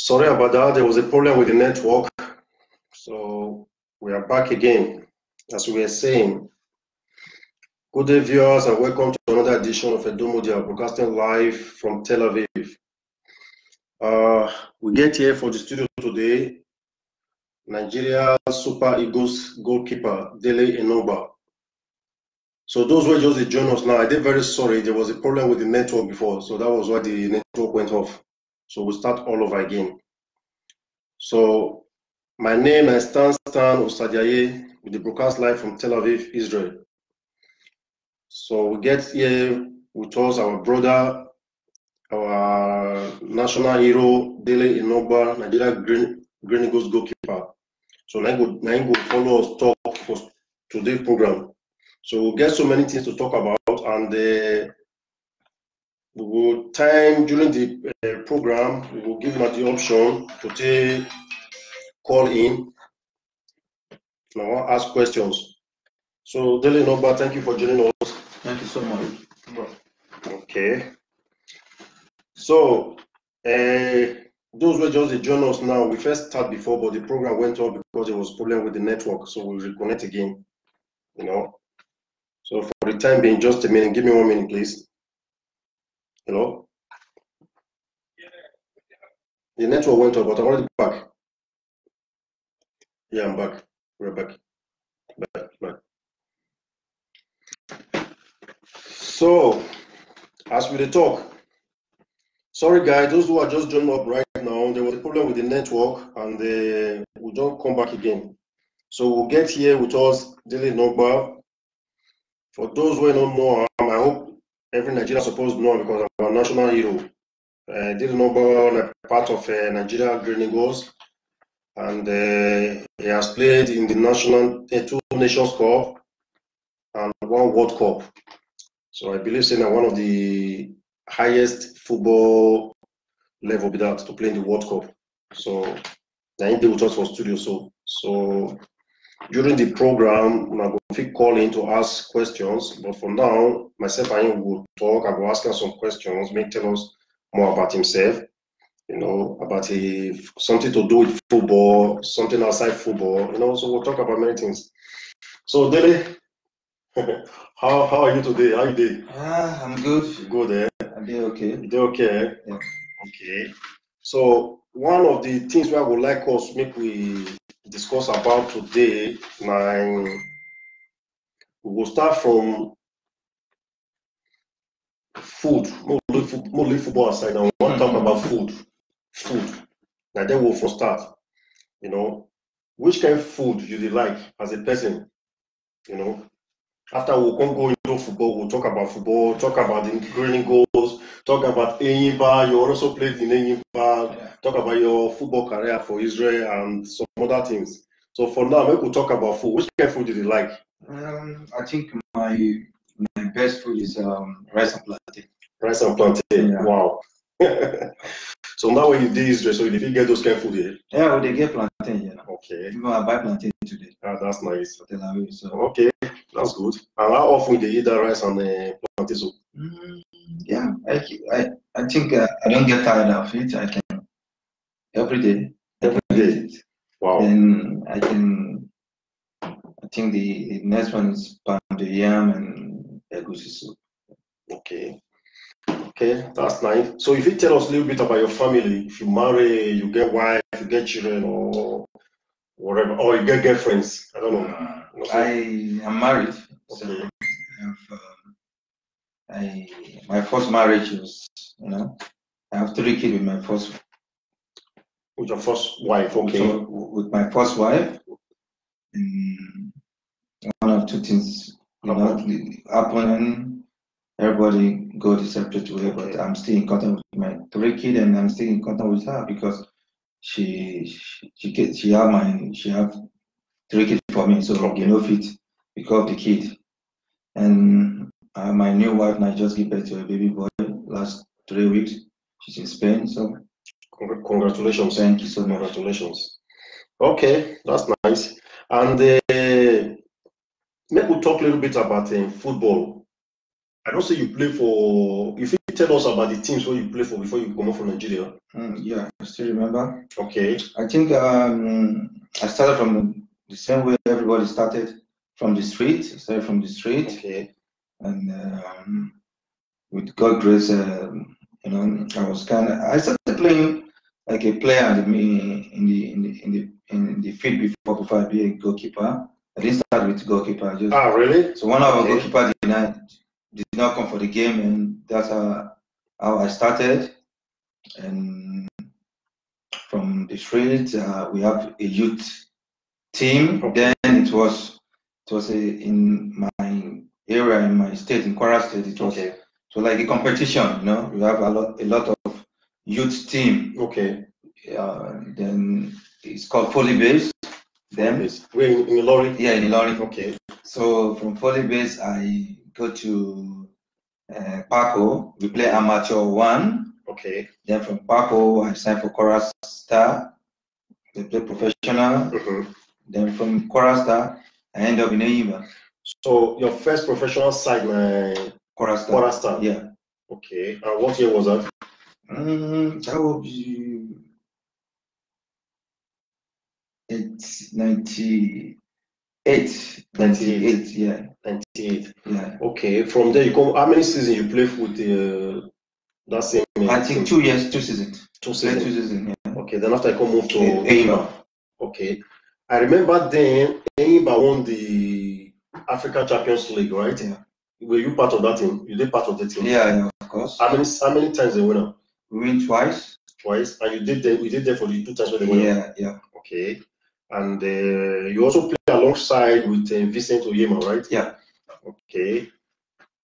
Sorry about that. There was a problem with the network. So we are back again. As we were saying, good day, viewers, and welcome to another edition of Edo Media, broadcasting live from Tel Aviv. We get here for the studio today, Nigeria Super Eagles goalkeeper, Dele Enoba. So those who just join us now, I did very sorry. There was a problem with the network before, so that was why the network went off. So we'll start all over again. So my name is Stan Osadiaye with the broadcast live from Tel Aviv, Israel. So we get here with us our brother, our national hero, Dele Enoba, Nigeria Green Eagles goalkeeper. So now go follow us talk for today's program. So we'll get so many things to talk about, and we will time during the program, we will give them the option to take call in. Now ask questions. So Dele Enoba, thank you for joining us. Thank you so much. Okay. So those who just join us now, we first start before, but the program went off because there was a problem with the network. So we'll reconnect again. So for the time being, just a minute. Give me 1 minute, please. Hello. The network went off, but I'm already back. Yeah, I'm back. We're back. Back. So, as we talk, sorry guys, those who are just joining up right now, there was a problem with the network, and we don't come back again. So we'll get here with us, Dele Enoba. For those who don't know, I hope every Nigerian supposed to know because I'm a national hero. Dele Enoba, like part of Nigeria Green Eagles, and he has played in the national 2 Nations Cup and 1 World Cup. So I believe saying one of the highest football level with that to play in the World Cup. So I think with us for studio. So during the program, I'm going to call in to ask questions. But for now, myself and him will talk. I will ask him some questions. May tell us more about himself. About something to do with football, something outside football. So we'll talk about many things. So Dele, how are you today? How are you doing? I'm good. Good, eh? I'm doing okay. You doing okay? Yeah. Okay. So one of the things we would like us make we discuss about today, we will start from food. More leave football aside, and we want to talk about food. Now then we'll first start. Which kind of food you like as a person? After we'll come go into football, we'll talk about football, talk about the Green Eagles, talk about Enyimba. You also played in Enyimba, talk about your football career for Israel and some other things. So for now, maybe we'll talk about food. Which kind of food do you like? I think my best food is rice and plantain. Rice and plantain. Yeah. Wow. So now when you do Israel, so you did get those kind of food here? Yeah, they get plantain. Yeah. Okay. Even I buy plantain today. That's nice. Tel Aviv, so. Okay, that's good. And how often do you eat that rice and plantain soup? Yeah, I think I don't get tired of it. I can every day. Every day. Wow. Then I think the next one is pounded yam and egusi soup. Okay, that's nice. So if you tell us a little bit about your family, if you marry, you get wife, you get children, or whatever, or you get girlfriends, I don't know. I am married. Okay. So my first marriage was, I have 3 kids with my first. With your first wife, okay. So with my first wife, one of 2 things, happening. Everybody go the separate way, but I'm still in contact with my 3 kids, and I'm still in contact with her because she have 3 kids for me, so fit because of the kid. And my new wife now just give birth to a baby boy last 3 weeks. She's in Spain, so congratulations. Thank you so much. Congratulations. Okay, that's nice. And maybe we'll talk a little bit about football. I don't say you play for. If you tell us about the teams where you play for before you come out from Nigeria. Yeah, I still remember. Okay. I think I started from the same way everybody started, from the street. I started from the street. Okay. And with God grace, you know, I started playing like a player in the field before I be a goalkeeper. I didn't start with goalkeeper. Really? So one of our goalkeepers did not come for the game, and that's how I started. And from the street, we have a youth team. Okay. Then it was in my area, in my state, in Kwara State. It was so like a competition. You know, we have a lot of youth team. Okay. Then it's called Foley Base. Then we're in Ilorin. Yeah, in Ilorin. Okay. So from Foley Base, I go to Paco. We play Amateur 1. Okay. Then from Paco, I signed for Kwara Star. They play professional. Then from Kwara Star, I end up in Enyimba. So your first professional side, Kwara Star. Yeah. Okay. And what year was that? That would be 98. 98. Yeah. 98. Yeah. Okay. From there, you come. How many seasons you play with that same? I think 2 years, 2 seasons. 2 seasons. 2 seasons. Yeah. Okay. Then after I come move to Enyimba. Okay. I remember then Enyimba won the African Champions League, right? Yeah. Were you part of that team? You did part of the team? Yeah, of course. How many times they win? We win twice. Twice, and we did there for the 2 times when they win. Yeah. Okay. And you also play alongside with Vincent Oyema, right? Yeah. Okay.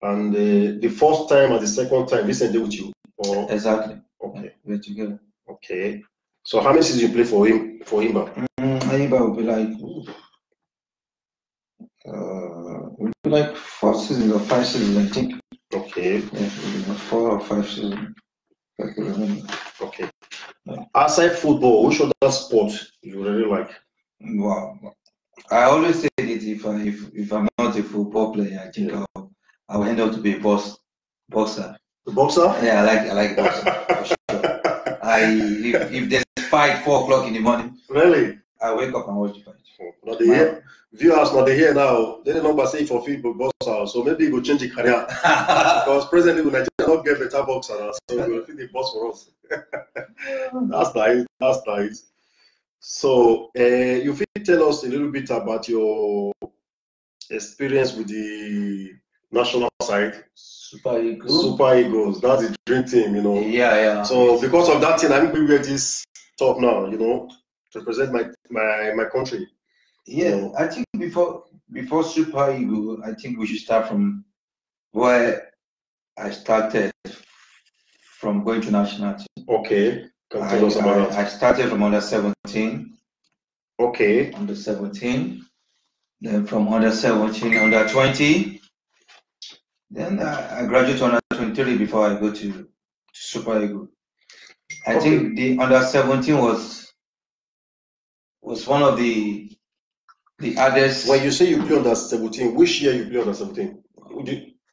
And the first time and the second time, Vincent did with you? Or? Exactly. Okay. We're together. Okay. So how many seasons you play for him? For Enyimba? Enyimba will be like 4 seasons or 5 seasons, I think. Okay. Yeah, 4 or 5 seasons. Okay. Yeah. Outside football, which other sport you really like? Wow. I always say that if I'm not a football player, I think I'll end up to be a boxer. The boxer? Yeah, I like boxing for sure. If there's a fight 4 o'clock in the morning. Really? I wake up and watch the fight. Now they hear viewers, now they hear now. They don't say for football boxer, so maybe he will change the career because presently we Nigeria not get better boxer now, so we will fit the boss for us. That's nice. That's nice. So you fit tell us a little bit about your experience with the national side. Super Eagles. Super Eagles. That's the dream team, you know. Yeah. So because of that thing, I'm going to wear this top now, you know, to represent my country. Yeah, you know. I think before Super Eagles, I think we should start from where I started from going to national team. Okay. Can tell us about that. I started from under 17. Okay. Under 17. Then from under 17, under 20. Then I graduated to under 23 before I go to Super Eagles. I think the under 17 was one of the hardest. When you say you play under 17, which year you play under 17?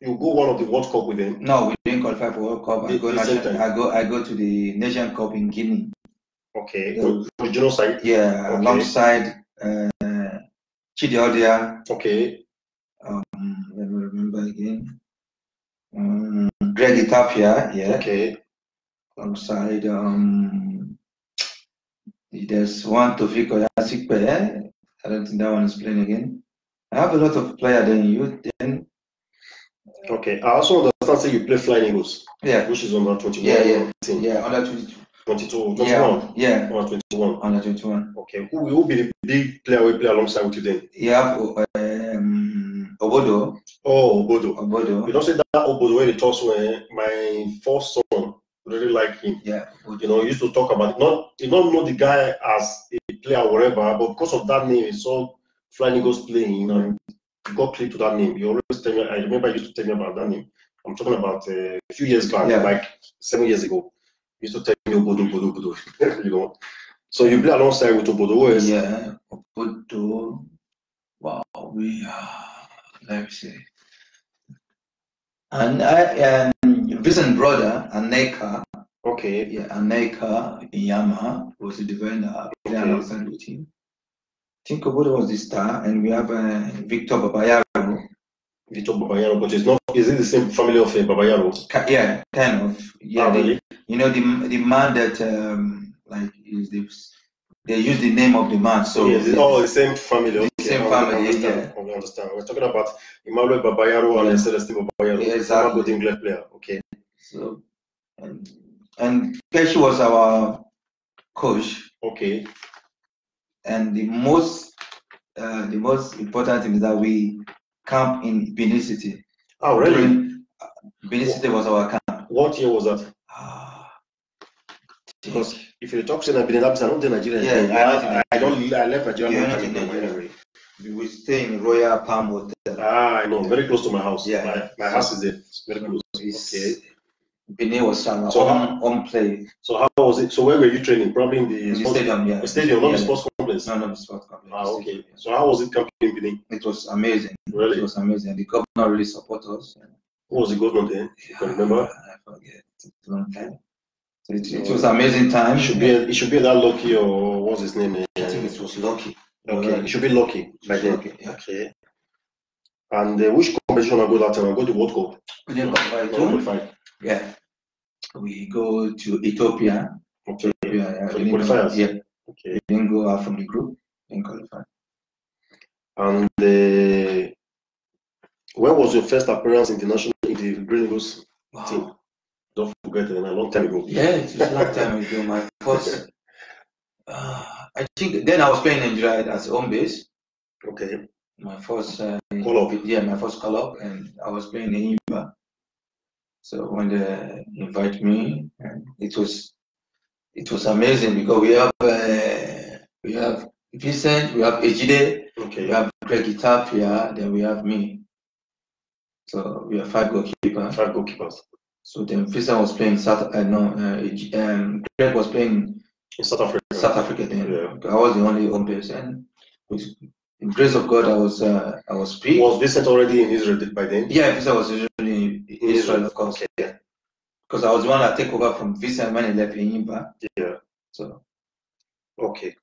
You go one of the World Cup with them? No, we didn't qualify for World Cup. I go to the Nation Cup in Guinea. Okay. The regional side? Yeah, okay. Alongside Chidi Odia. Okay. Let me remember again. Greg Itapia, yeah. Okay. Alongside there's one Tofik Oyasikpe. I don't think that one is playing again. I have a lot of players in youth then. Okay. I also understand say you play Flying Eagles. Yeah. Which is under 21. Yeah, under 22. 21. Yeah. Under 21. Under 21. Okay. Who will be the big player we play alongside with you then? You have Obodo. Oh, Obodo. You don't say that Obodo when he talks when my first son really like him. Yeah. You know, he used to talk about it. He don't know the guy as a player or whatever, but because of that name, he saw Flying Eagles playing and he got clicked to that name. He always tell me, I remember he used to tell me about that name. I'm talking about a few years back, like 7 years ago. He used to tell me Obodo. You know. So you play alongside with Obodo. Yeah, Obodo. Wow, we are, let me see. And Vincent's brother, Aneka. Okay. Yeah, Aneka in Yamaha was the defender. Okay. Alongside with him. I think Obodo was the star, and we have Victor Babayaro. Victor Babayaro, but is it the same family of Babayaro? Yeah, kind of. Yeah, really? You know, the man that like is the, they use the name of the man. So yes, the same family. Okay. The same family. Yeah. I understand. We're talking about Emmanuel Babayaro and Celestine Babayaro. Yeah, exactly. Good English player. Okay. So and Keshi was our coach. Okay. And the most important thing is that we camp in Benin City. Oh, really? Benin City was our camp. What year was that? Because if you talk to Benin, I'm not in Nigeria. Yeah, I left Nigeria. Anyway. We stay in Royal Palm Hotel. I know, very close to my house. Yeah, my house is there. It's very close. Okay. Benin was on play. So how was it? So where were you training? Probably in the stadium, yeah. The stadium, not the sports complex. No, the sports complex. Okay. So how was it camping in Benin? It was amazing. Really? It was amazing. The governor really supported us. Who was the governor then? You can remember? I forget. It's a long time. So it was an amazing time. It should be that Lucky, or what's his name? I think it was Lucky. Okay, it should be Lucky by then. Yeah. Okay. And which competition I go that time? I go to World Cup. We didn't qualify. Yeah. We go to Ethiopia. Okay. Yeah, for the qualifiers. Yeah. Okay. We didn't go out from the group. Didn't qualify. And when was your first appearance in the Green Eagles team? Don't forget, a long time ago. Yeah, it was a long time ago. My first, I think then I was playing in Nigeria as home base. Okay. My first call up. Yeah, my first call up, and I was playing in Imba. So when they invite me, it was amazing because we have Vincent, we have Ejide, okay. We have Greg Itapia, then we have me. So we have 5 goalkeepers. 5 goalkeepers. So then Vincent was playing Greg was playing in South Africa. South Africa then. Yeah. I was the only home base, and with the grace of God, I was picked. Was Vincent already in Israel by then? Yeah, Vincent was usually in Israel, of course. Okay. Yeah. Because I was the one that took over from Vincent when he left in Imba. Yeah. So. Okay.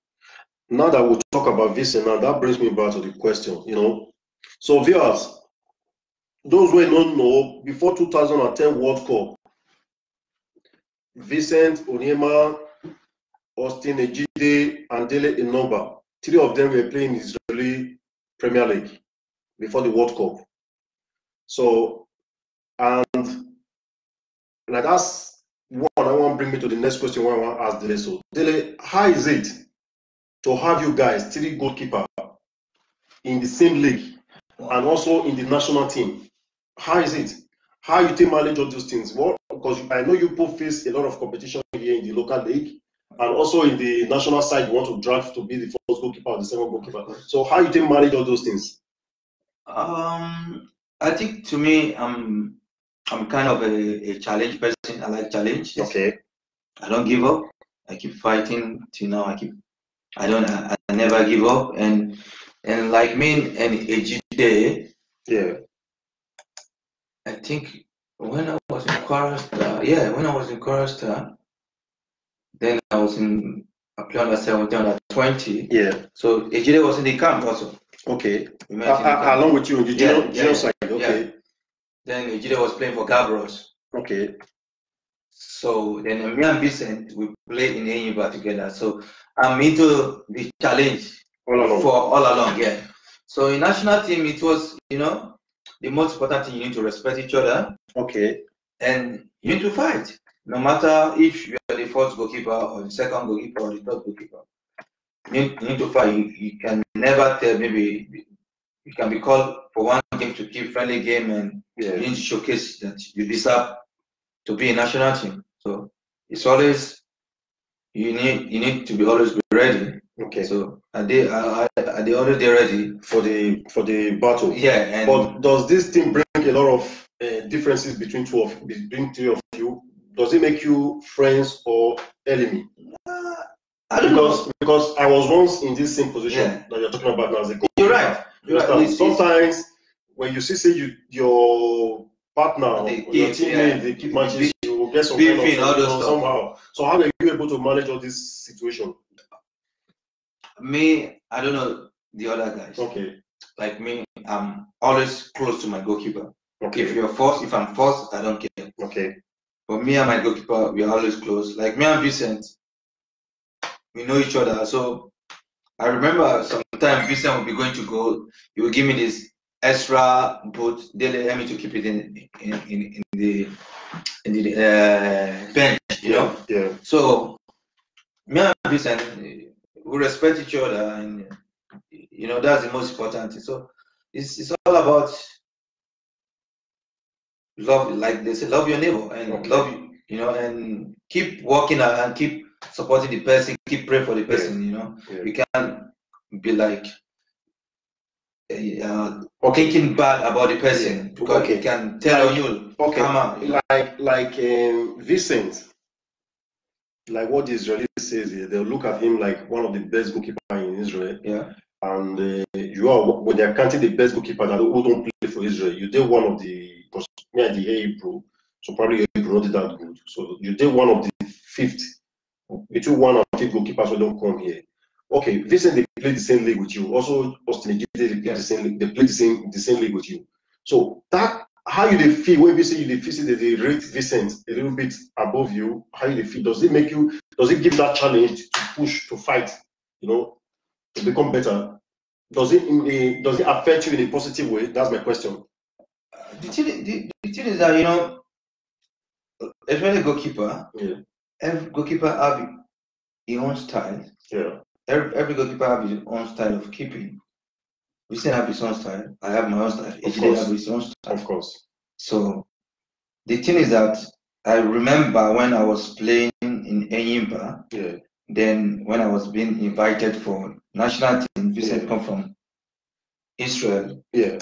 Now that we talk about Vincent, now that brings me back to the question. So viewers, those who don't know, before 2010 World Cup, Vincent, Onyema, Austin Ejide, and Dele Inoba, 3 of them were playing Israeli Premier League before the World Cup. So, and like that's one I want to bring me to the next question where I want to ask Dele. So, Dele, how is it to have you guys 3 goalkeepers in the same league and also in the national team? How is it? How you take manage all those things? Well, because I know you both face a lot of competition here in the local league, and also in the national side, you want to draft to be the first goalkeeper or the second goalkeeper. So how you take manage all those things? I think to me, I'm kind of a challenge person. I like challenges. Okay. I don't give up. I keep fighting till now. I never give up. And like me and Ejide, yeah. I think when I was in Chorasta, then I was in under 17, under 20. Yeah. So Ejide was in the camp also. Okay. Along with you in the junior side. Okay. Yeah. Then Ejide was playing for Gabros. Okay. So then me and Vincent, we played in Enyimba together. So I'm into the challenge all along. Yeah. So in national team, it was, the most important thing, you need to respect each other. Okay. And you need to fight. No matter if you are the first goalkeeper or the second goalkeeper or the third goalkeeper. You need to fight. You can never tell, maybe you can be called for one game to keep friendly game, and you need to showcase that you deserve to be a national team. So it's always, you need to be always be ready. Okay. So are they already ready for the battle? Yeah. But does this thing bring a lot of differences between 3 of you? Does it make you friends or enemy? I don't know. Because I was once in this same position that you're talking about now as a goalkeeper. You're right. Sometimes when you see your partner or your teammate, they keep matches, you will get some kind of somehow. So how are you able to manage all this situation? Me, I don't know the other guys. Okay. Like me, I'm always close to my goalkeeper. Okay. If I'm forced, I don't care. Okay. But me and my goalkeeper, we are always close. Like me and Vincent, we know each other. So I remember sometimes Vincent would be going to go. He would give me this extra boot. They let me to keep it in the bench. You know. Yeah. So me and Vincent, we respect each other, and you know that's the most important thing. So it's all about love, like they say, love your neighbor and love you know, and keep working and keep supporting the person, keep praying for the person. You know, you can't be like thinking bad about the person because he can tell on you. Come on, you know? Like Vincent. Like what the Israeli says here, they'll look at him like one of the best goalkeepers in Israel. Yeah. And when they're counting the best goalkeeper who don't play for Israel, you did one of the, because me and the AA Pro, so probably AA Pro not that good. So you did one of the fifth, between 1 and 5 goalkeepers who don't come here. Okay, Vincent, they play the same league with you. Also, Austin, they play the same league. They play the same league with you. So that, how you they feel when you say you feel that they rate Vincent a little bit above you? How you they feel? Does it make you? Does it give that challenge to push, to fight? You know, to become better? Does it affect you in a positive way? That's my question. The thing is that, you know, especially a goalkeeper, every goalkeeper have his own style. Yeah. Every goalkeeper have his own style of keeping. We still have his own style. I have my own style. Each day have his own style. Of course. So the thing is that I remember when I was playing in Enyimba. Yeah. Then when I was being invited for national team, Vincent come from Israel. Yeah.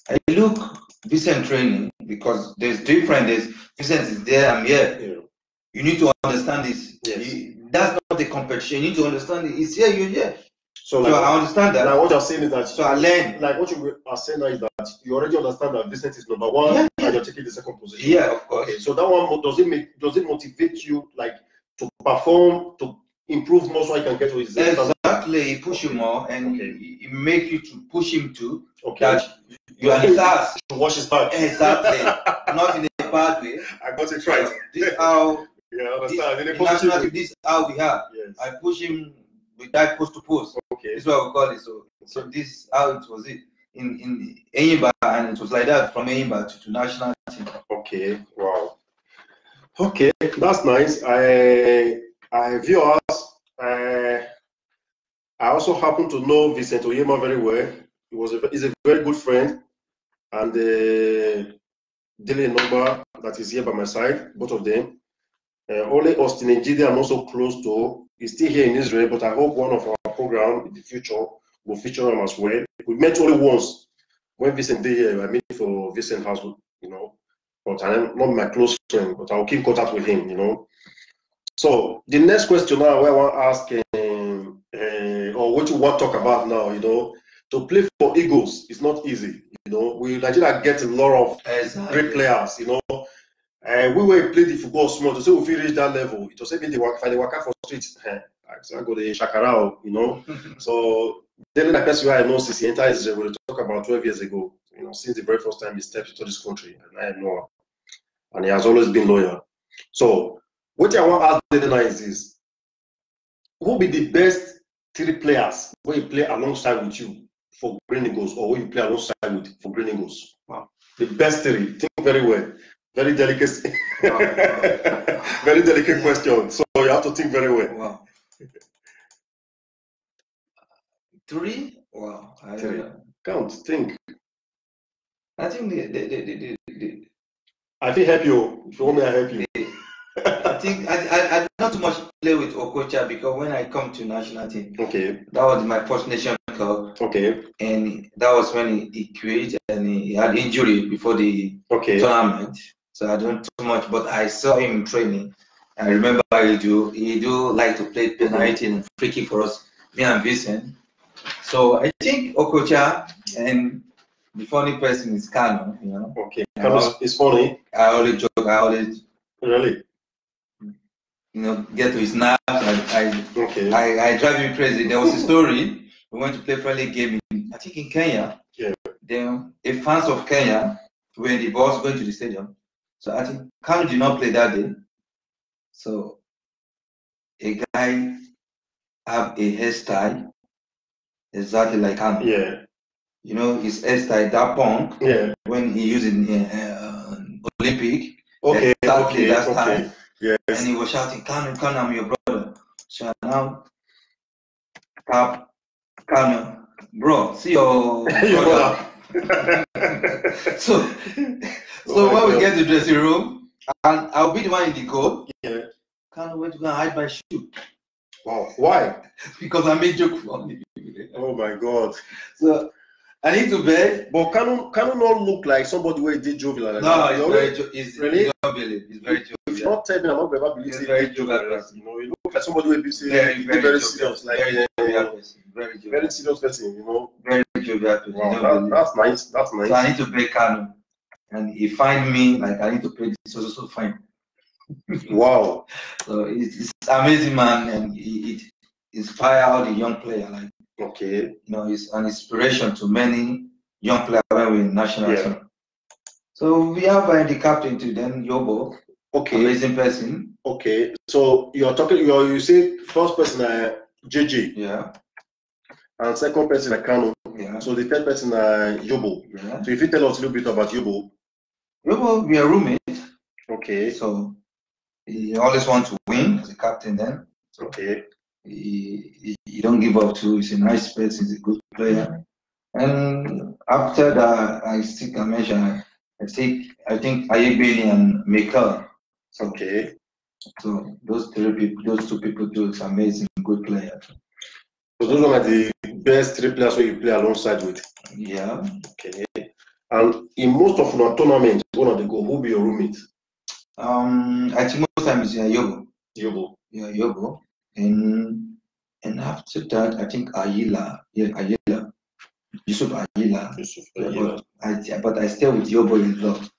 I look Vincent training because there's different. Vincent is there, I'm here. Yeah. You need to understand this. Yes. That's not the competition. You need to understand it. It's here, you're here. So I understand that. Like what you're saying is that. So I learn. Like what you are saying is that you already understand that Vincent is number one, and you're taking the second position. Yeah, of course. Okay. So that one does it motivate you like to perform, to improve more so I can get to his exactly. He push you more, and he make you to push him too. Okay. That you are his ass. To wash his back. Exactly. Not in a bad way. I got it right. This is how. Yeah, I understand. This is how we have. Yes. I push him with that post to post. Okay. This is what we call it. So this is how it was in Enyimba, and it was like that from Enyimba to national team. Okay. Wow. Okay, that's nice. I viewers. I also happen to know Vincent Oyema very well. He's a very good friend, and Dele Nomba that is here by my side, both of them. Only Austin Njide I'm also close to. He's still here in Israel, but I hope one of our program in the future will feature him as well. We met only once when Vincent did here. I met for Vincent House, you know, but I'm not my close friend, but I'll keep contact with him, you know. So the next question now, I want to ask, or what you want to talk about now, you know, to play for Eagles is not easy. You know, Nigeria get a lot of great players. You know, we were playing the football small to say if we reach that level, it was even the work for streets. I go the Shakarao, you know. So then the person I know since he entered Israel, we talk about 12 years ago. You know, since the very first time he stepped into this country, and I know, and he has always been loyal. So what I want to ask Delena is this: who will be the best 3 players when you play alongside with you for Green Eagles, or when you play alongside with for Green Eagles? Wow. The best 3. Think very well. Very delicate, very delicate question. So you have to think very well. Wow. 3? Wow. 3. Count. Think. I think I think help you. If you want me, I help you. I think I not too much play with Okocha because when I come to national team, okay, that was my first nation cup. Okay, and that was when he quit and he had injury before the tournament. So I don't too much, but I saw him training. I remember he do like to play penalty and free kick for us, me and Vincent. So I think Okocha and the funny person is Kano, you know. Okay, Kano is funny. I always joke. I always really, get to his nerves. I drive him crazy. There was a story. We went to play friendly game I think in Kenya. Yeah. Then a fans of Kenya when the boss going to the stadium. So I think Kano did not play that day. So a guy have a hairstyle exactly like Kano. Yeah. His hairstyle, that punk. Yeah. When he used in Olympic. Okay. Exactly that okay. time. Yes. And he was shouting, Kano, I'm your brother. So now, tap, Kano, bro, see your brother. so when we get to the dressing room, and I'll be the one in the goal. Yeah. Kano went to go and hide my shoe. Wow. Why? Because I made joke from it. Oh my God. So I need to beg. But Kano not look like somebody where he did jovial like that. No, it's really? It's very jovial. If you not tell me, I'm not ever believe it's very jovial. You look like somebody where be say very serious, like very serious person, Very jovial person. Wow, that's nice. That's nice. So I need to beg Kano, and he find me like I need to play this also fine. Wow. So it's amazing, man, and it inspire all the young players. Like okay, it's an inspiration to many young players when we're in national team. So we have the captain to then Yobo. Okay. Amazing person. Okay. So you say first person JJ. Yeah. And second person Kano. Yeah. So the third person Yobo. Yeah. So if you tell us a little bit about Yobo. Yobo, we are roommates. Okay. So he always wants to win as a captain then. Okay. He don't give up too. He's a nice person, he's a good player. And after that I think Ayebeni and Mikel. Okay. So those two people do is amazing, good players. So those are the best three players where you play alongside with. Yeah. Okay. And in most of our tournaments, one of the go, who be your roommate? I think most times it's Yobo. Yobo. Yeah, Yobo. And after that, I think Ayila. Yeah, Ayila. Yusuf Ayila. Yeah, but I stay with Yobo in love.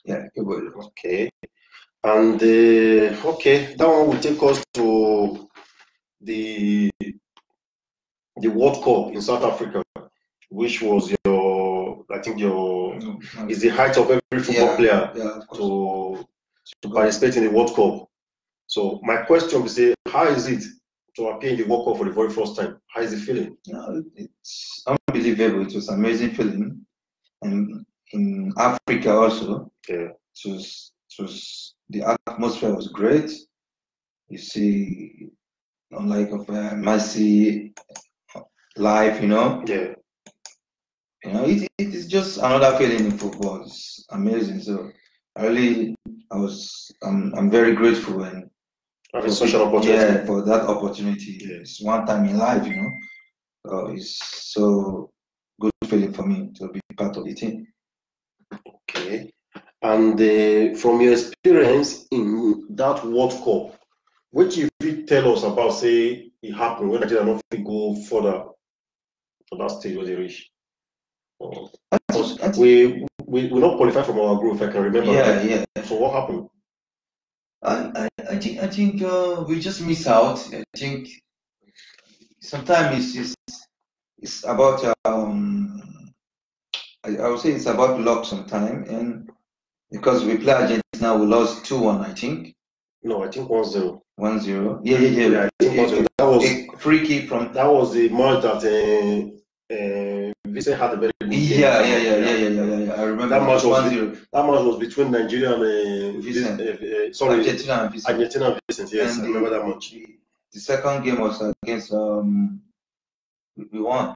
Yeah, Yobo. Okay. And that one will take us to the World Cup in South Africa, which was is the height of every football player to participate in the World Cup. So my question is, how is it to appear in the World Cup for the very first time? How is it feeling? It's unbelievable. It was an amazing feeling, and in Africa also. Yeah. It was the atmosphere was great. You see, unlike of Messi live, Yeah. It is just another feeling in football. It's amazing. So I'm very grateful and for such an opportunity. Yeah, for that opportunity. Yeah. It's one time in life, So it's so good feeling for me to be part of the team. Okay. And from your experience in that World Cup, what you tell us about, say, it happened when Nigeria not go further for that stage where they reach? We not qualified from our group, if I can remember. Yeah. So what happened? I think we just miss out. I think sometimes it's about I would say it's about luck sometimes, and because we play Argentina, we lost 2-1, I think. No, I think 1-0. 1-0. Yeah. I think 1-0. That was a free kick from. That was the match that Vincent had a very good game. Yeah. I remember that match was 1-0. That match was between Nigeria and Argentina and Vincent. Argentina and Vincent. Yes, and I remember that match. The second game was against we won.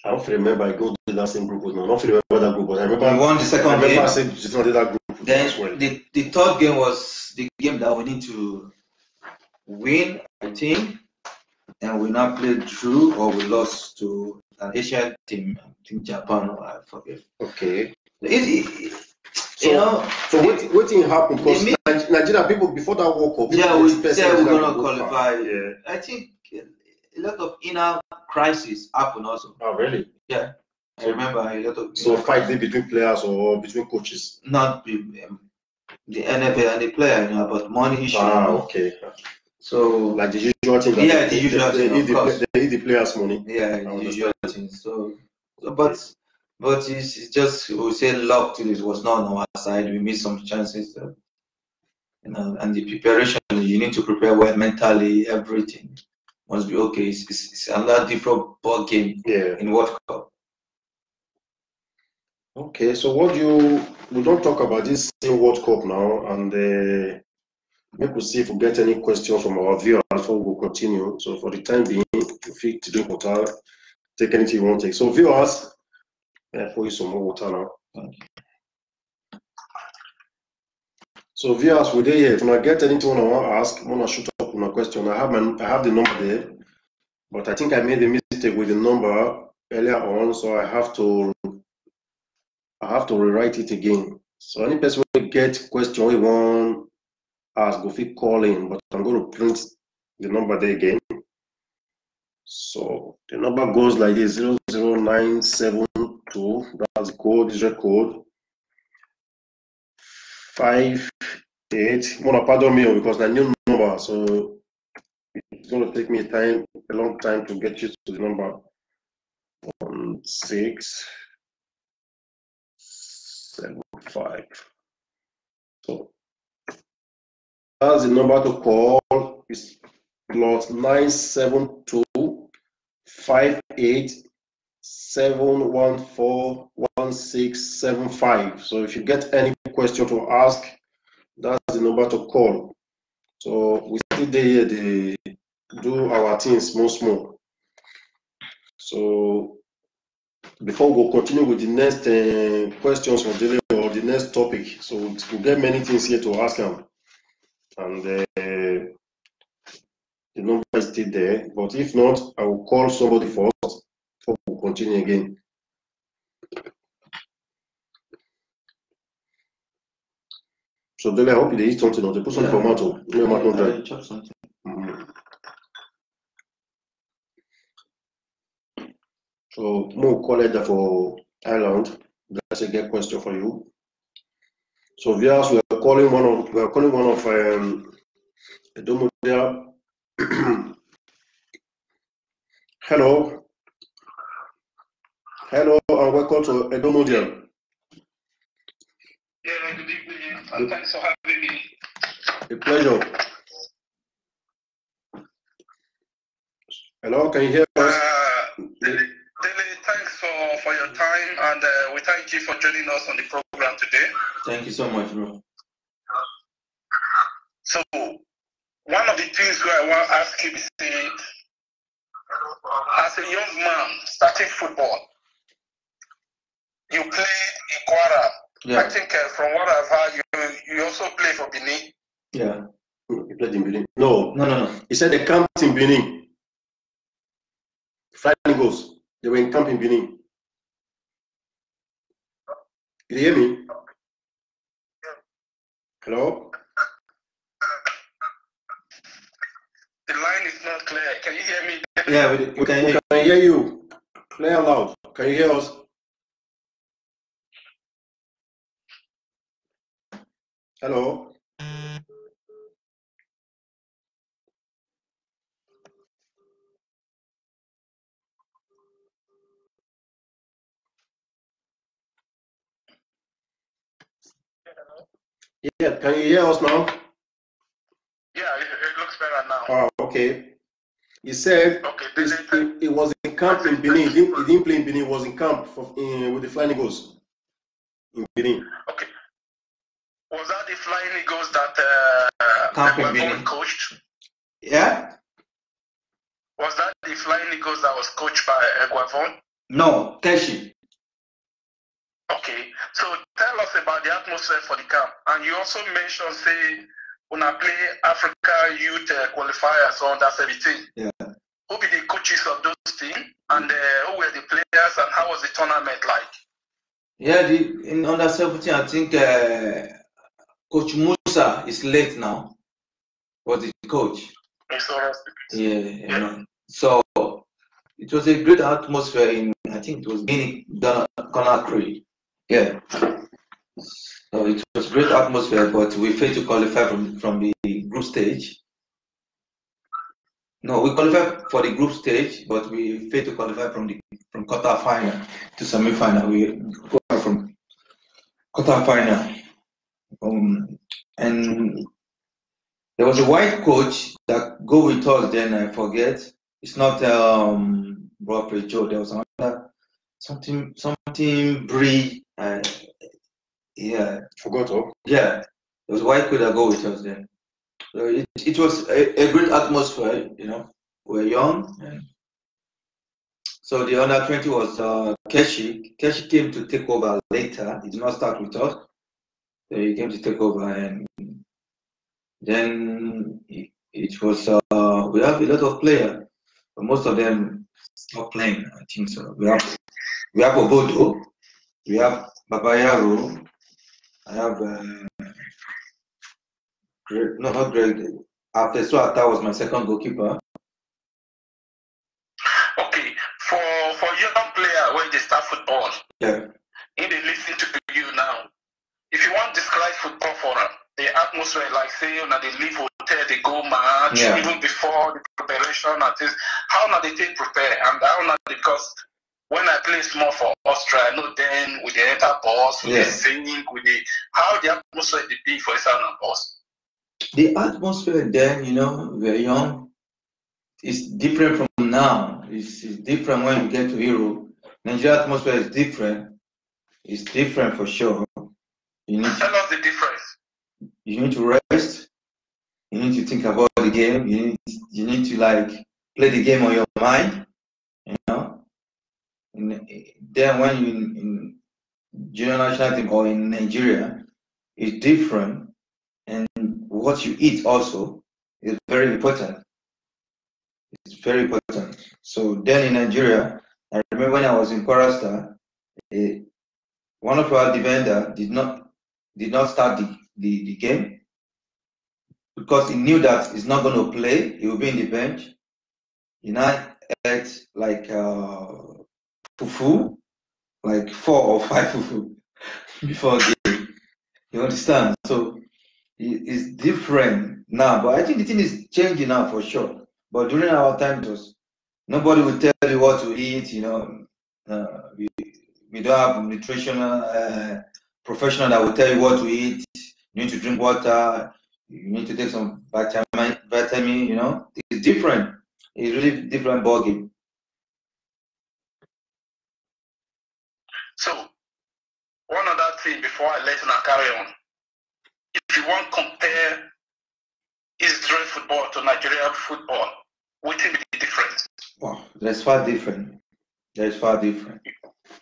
I don't remember. I go to that same group with no. I don't remember that group, but I remember we won the second game. I said did that group. Then the third game was the game that we need to win, I think, and we not played through, or we lost to an Asian team, I think Japan, or I forget. Okay. So what thing happened? Because Nigeria people before that World Cup, we said we're gonna qualify. Yeah. I think a lot of inner crisis happened also. Oh really? Yeah. I remember a lot of. So fight between players or between coaches? Not the NFL and the player, you know, about money issue. Okay. So like the usual thing. Yeah, the usual thing. Of course, they eat the players' money. Yeah, the usual thing. So but it's just, we say luck till it was not on our side. We missed some chances. You know, and the preparation, you need to prepare well mentally. Everything must be okay. It's another different ball game in World Cup. Okay, so we don't talk about this same World Cup now, and maybe we'll see if we get any questions from our viewers before we continue. So for the time being, if you to drink water, take anything you want to take. So viewers, I'll pour you some more water now. Thank you. So viewers, we here. If I get anything I want to ask, I want to shoot up on a question. I have the number there, but I think I made a mistake with the number earlier on, so I have to rewrite it again. So any person will get question we want ask, go fit call in, but I'm going to print the number there again. So the number goes like this: 00972. That's the code. Is the code 58. Wanna pardon me because I new number, so it's going to take me a long time to get used to the number. 1675. So that's the number to call. Is +972 58 714 1675. So if you get any question to ask, that's the number to call. So we still there to do our things small. So before we continue with the next questions for daily or the next topic, so we'll get many things here to ask them, and the number is still there. But if not, I will call somebody first before we continue again. So Dele, I hope you eat something or they put some tomato. I chop something. So more call it for Ireland. That's a good question for you. So viewers, we are calling one of Edomodia. Hello, and welcome to Edomodia. Yeah, good evening, and thanks for having me. A pleasure. Hello, can you hear us? Dele, thanks for your time, and we thank you for joining us on the program today. Thank you so much, bro. So, one of the things I want to ask you is, as a young man starting football, you played in Kwara. Yeah. I think from what I've heard, you also play for Benin. Yeah. You played in Benin? No. No. He said they camped in Benin. Flying Eagles. They were in camp in Benin. Can you hear me? Hello? The line is not clear. Can you hear me? Yeah, we can hear you. Clear and loud. Can you hear us? Hello? Yeah, can you hear us now? Yeah, it looks better now. Oh, okay. He said he was in camp in Benin. He didn't play in Benin. He was in camp with the Flying Eagles in Benin. Okay. Was that the Flying Eagles that Benin coached? Yeah. Was that the Flying Eagles that was coached by Guavon? No, Keshi. Okay, so tell us about the atmosphere for the camp. And you also mentioned, say, when I play Africa Youth Qualifiers under 17. Yeah. Who be the coaches of those teams? And who were the players? And how was the tournament like? Yeah, in under 17, I think Coach Musa is late now. Was the coach? It's all right. Yeah. So it was a great atmosphere in, I think it was Guinea, Conakry. Yeah. So it was great atmosphere, but we failed to qualify from the group stage. No, we qualified for the group stage, but we failed to qualify from quarter final to semi final. We qualified from quarter final, and there was a white coach that go with us. Then I forget. It's not Robert Joe. There was another something Bree. Yeah. Forgot. Oh. Yeah. There was a white coach that go with us then. So it was a great atmosphere, you know. We were young. And so the under 20 was Keshi. Keshi came to take over later. He did not start with us. So he came to take over, and then it was we have a lot of players, but most of them stopped playing. I think so. We have Obodo, we have Babayaro. I have no, not Greg. After Suata was my second goalkeeper. Okay, for young player when they start football, Yeah. if they listen to you now, if you want to describe football for them, the atmosphere, like say, when they leave hotel, they go match, Yeah. even before the preparation and things, how now they take prepare, and how now, because when I play small for Austria, I know then with the enter bus, with Yeah. the singing, with the how the atmosphere they be for a sound and bus. The atmosphere then, you know, we were young. It's different from now. It's different when you get to Europe. Nigeria atmosphere is different. It's different for sure. You need Tell us the difference. you need to rest. You need to think about the game. You need to like play the game on your mind. You know. And then when you in junior national team or in Nigeria, it's different. And what you eat also is very important. It's very important. So then in Nigeria, I remember when I was in Chorasta, one of our defender did not start the game because he knew that he's not going to play. He will be in the bench. He now ate like fufu, like 4 or 5 fufu before game. You understand? So it's different now, but I think the thing is changing now for sure. But during our time, it was nobody would tell you what to eat. You know, we don't have nutritional professional that will tell you what to eat. You need to drink water. You need to take some vitamin. You know, it's different. It's really different ballgame. So, one other thing before I let you carry on. If you want to compare Israel football to Nigeria football, what will be the difference? Wow, that's far different. That's far different.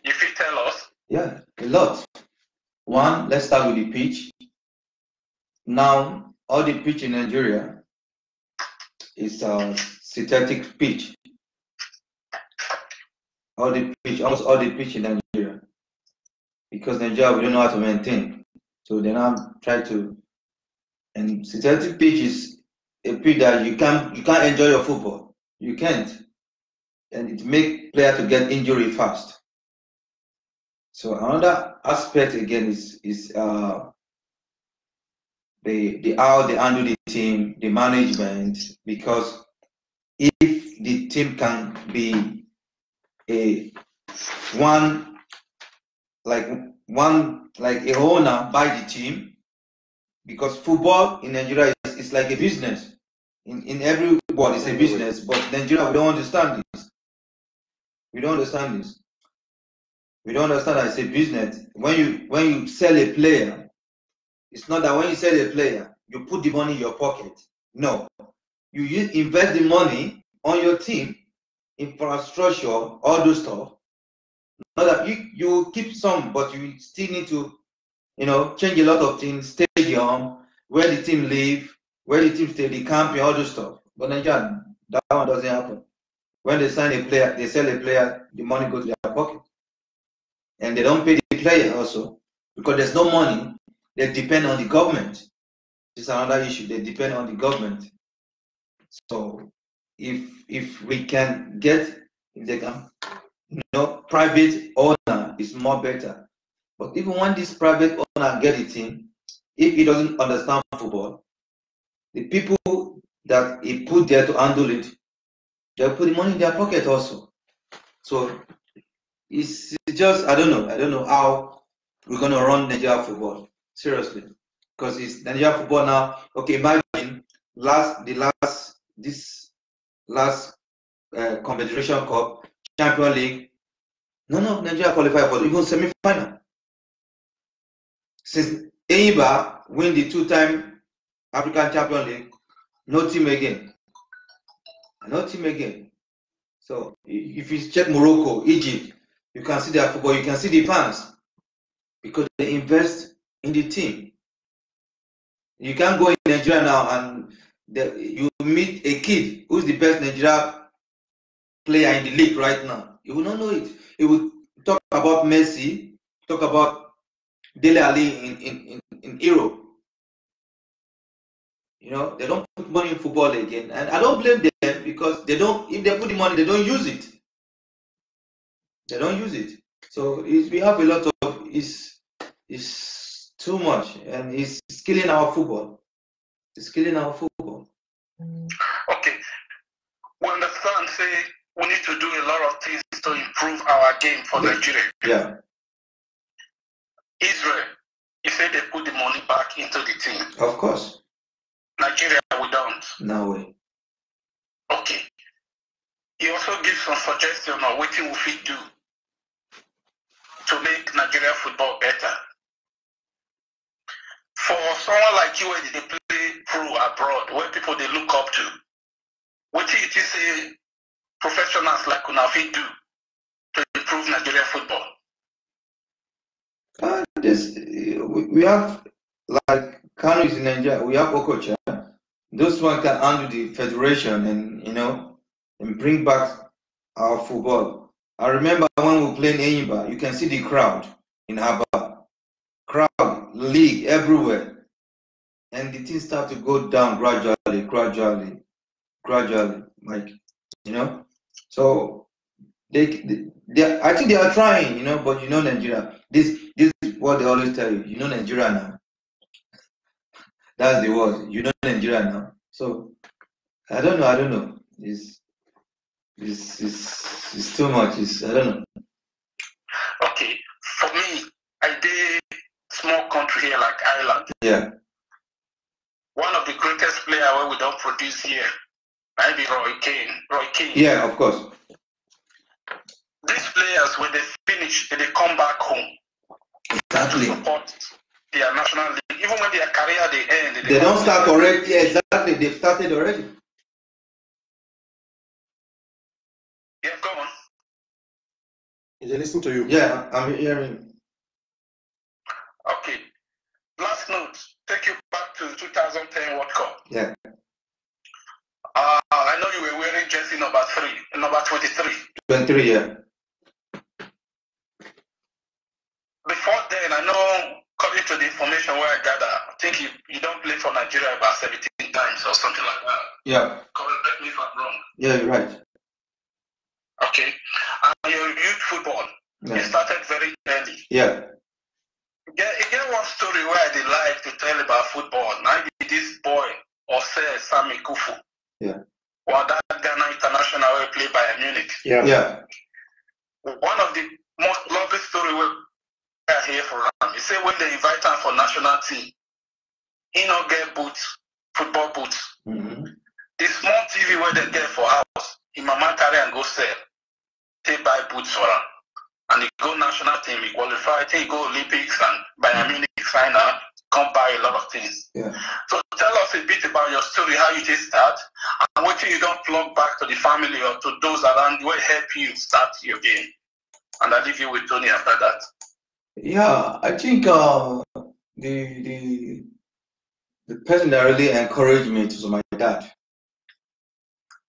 If you tell us. Yeah, a lot. One, let's start with the pitch. Now, all the pitch in Nigeria is synthetic pitch. Almost all the pitch in Nigeria. Because Nigeria, we don't know how to maintain. So they now try to, and synthetic pitch is a pitch that you can't enjoy your football. You can't. And it makes players to get injury fast. So another aspect again is the how they handle the team, the management, because if the team can be one like a owner by the team, because football in Nigeria is like a business. In every world it's a business, but in Nigeria we don't understand this. We don't understand this. We don't understand that it's a business. When you sell a player, it's not that when you sell a player, you put the money in your pocket. No. You invest the money on your team, infrastructure, all those stuff. Not that you keep some, but you still need to, change a lot of things, stadium, where the team live, where the team stay, the camping, all those stuff. But Nigeria, that one doesn't happen. When they sign a player, they sell a player, the money goes to their pocket. And they don't pay the player also, because there's no money. They depend on the government. This is another issue. They depend on the government. So if we can get if they can, private owner is more better. But even when this private owner get a team, if he doesn't understand football, the people that he put there to handle it, they'll put the money in their pocket also. So it's just, I don't know how we're gonna run Nigeria football, seriously, because it's Nigeria football now. Okay, imagine this last Confederation Cup, Champions League, none of Nigeria qualified for even semi-final. Since Enyimba win the 2-time African Champions League, no team again. So if you check Morocco, Egypt, you can see their football, you can see the fans, because they invest in the team. You can't go in Nigeria now and you meet a kid who's the best Nigeria player in the league right now. You will not know it. You will talk about Messi, talk about Dele Alli in Europe. They don't put money in football again, and I don't blame them, because they don't. If they put the money, they don't use it. So we have a lot of it's too much, and it's killing our football. Okay, we understand. Say we need to do a lot of things to improve our game for Nigeria. Yeah. Israel, you say they put the money back into the team. Of course. Nigeria, we don't. No way. Okay. You also give some suggestion on what we fit do to make Nigeria football better. For someone like you, where they play pro abroad, where people they look up to, what do you say professionals like una fit do to improve Nigeria football? We have, like Kano is in Nigeria, we have Okocha. Those one can handle the federation and bring back our football. I remember when we played Enyimba, you can see the crowd in Aba, crowd, league everywhere, and the things start to go down gradually, like So I think they are trying, but Nigeria. This is what they always tell you. Nigeria now. That's the word. Nigeria now. So I don't know. It's too much. I don't know. Okay, for me, I did small country here like Ireland. Yeah. One of the greatest players where we don't produce here, maybe Roy Keane. Yeah, of course. These players, when they finish, they come back home. Exactly. To support their national league. Even when their career they end, they don't start already. Yeah, exactly. They've started already. Yeah, go on. They listen to you. Yeah, I'm hearing. Okay. Last note. Take you back to 2010 World Cup. Yeah. I know you were wearing jersey number 23. 23, yeah. Before then, I know, according to the information where I gather, I think you don't play for Nigeria about 17 times or something like that. Yeah. Correct me if I'm wrong. Yeah, you're right. Okay. And your youth football, you started very early. Yeah. Again, one story where I like to tell about football. Now, this boy, Osei Sami Kufu. Yeah. Well, that Ghana international will play by Munich. Yeah. Yeah. One of the most lovely story I hear from him. He said when they invite him for national team, he not get boots, football boots. Mm-hmm. The small TV where they get for house, his mama carry and go sell. They buy boots for him. And he go national team, he qualify, he go Olympics and Bayern Munich sign up, come buy a lot of things. Yeah. So tell us a bit about your story, how you did start, and what you don't plug back to the family or to those around you will help you start your game. And I'll leave you with Tony after that. Yeah, I think the person that really encouraged me was my dad.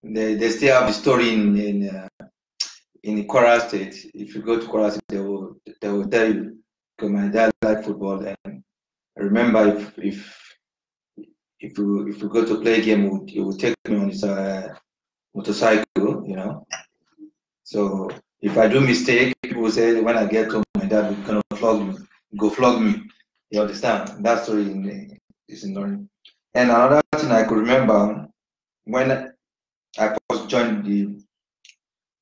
They still have the story in Kwara State. If you go to Kwara State, they will tell you, because my dad liked football, and I remember if we go to play a game, he would take me on his motorcycle, So if I do mistake, people say when I get home, my dad will kind of flog me. You understand? That story is in learning. And another thing I could remember when I first joined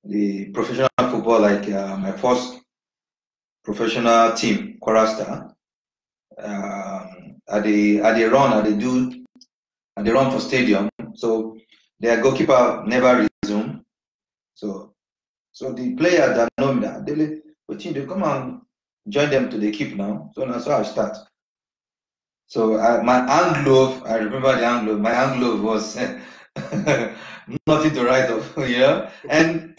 the professional football, like my first professional team, Kwara Star. At the run for stadium. So their goalkeeper never resumed. So the players that know me that they come and join them to the keep now. So that's how I start. So my hand glove, I remember the hand glove. My hand glove was nothing to write off, you know. And